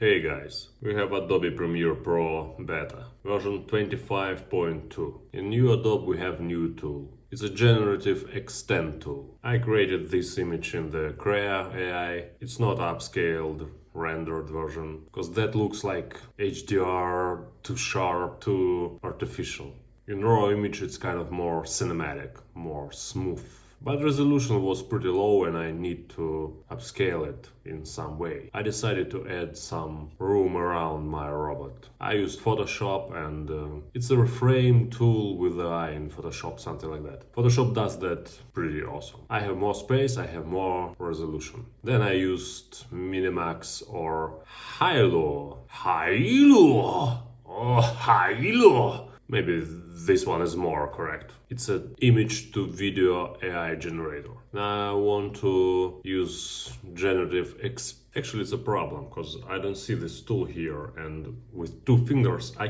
Hey guys, we have Adobe Premiere Pro beta, version 25.2. In new Adobe we have new tool. It's a Generative Extend Tool. I created this image in the Crea AI. It's not upscaled, rendered version, because that looks like HDR, too sharp, too artificial. In raw image it's kind of more cinematic, more smooth. But resolution was pretty low and I need to upscale it in some way. I decided to add some room around my robot. I used Photoshop and it's a reframe tool with the eye in Photoshop, something like that. Photoshop does that pretty awesome. I have more space, I have more resolution. Then I used Minimax or Hilo. Maybe this one is more correct. It's an image to video AI generator. Now I want to use Actually, it's a problem because I don't see this tool here, and with two fingers I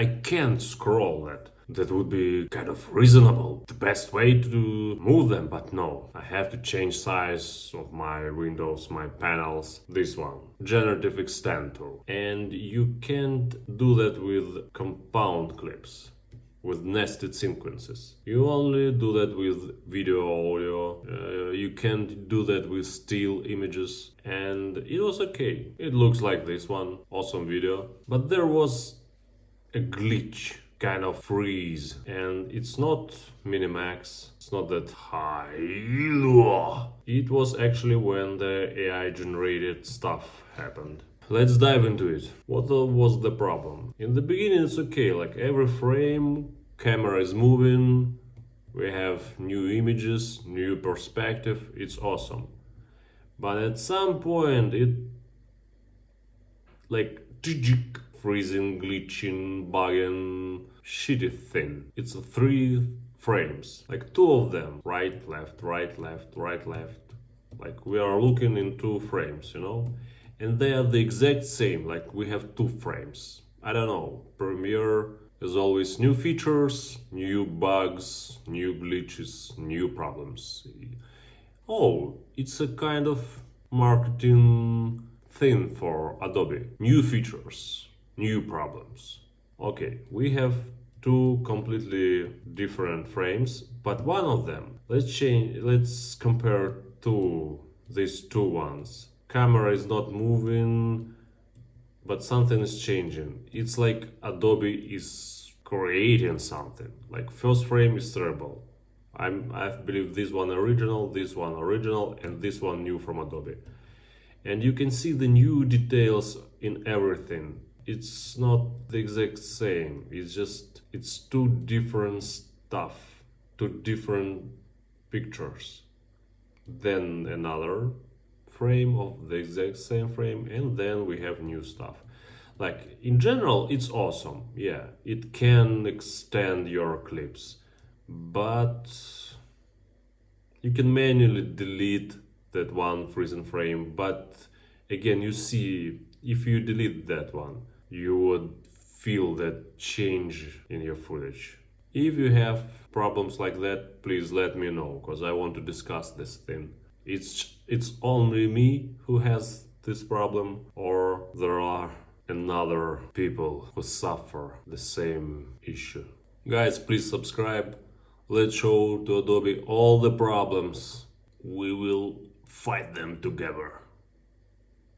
can't scroll that. That would be kind of reasonable, the best way to move them, but no. I have to change size of my windows, my panels. This one, Generative Extend Tool. And you can't do that with compound clips, with nested sequences. You only do that with video, audio. You can't do that with still images. And it was okay. It looks like this one, awesome video. But there was a glitch, kind of freeze, and it's not Minimax, it's not that high. It was actually when the AI generated stuff happened. Let's dive into it. What was the problem? In the beginning it's okay, like every frame, camera is moving, we have new images, new perspective, it's awesome. But at some point it like freezing, glitching, bugging, shitty thing. It's 3 frames, like 2 of them, right, left, right, left, right, left. Like we are looking in 2 frames, you know? And they are the exact same, like we have 2 frames. I don't know, Premiere is always new features, new bugs, new glitches, new problems. Oh, it's a kind of marketing thing for Adobe. New features, new problems. Okay, we have 2 completely different frames, but one of them, let's compare these 2 ones. Camera is not moving, but something is changing. It's like Adobe is creating something. Like first frame is terrible. I believe this one original, and this one new from Adobe. And you can see the new details in everything. It's not the exact same. It's 2 different stuff, 2 different pictures. Then another frame of the exact same frame, and then we have new stuff. Like in general, it's awesome. Yeah, it can extend your clips, but you can manually delete that one freezing frame. But again, you see, if you delete that one, you would feel that change in your footage. If you have problems like that, please let me know, because I want to discuss this thing. It's only me who has this problem, or there are another people who suffer the same issue. Guys, please subscribe. Let's show to Adobe all the problems. We will fight them together.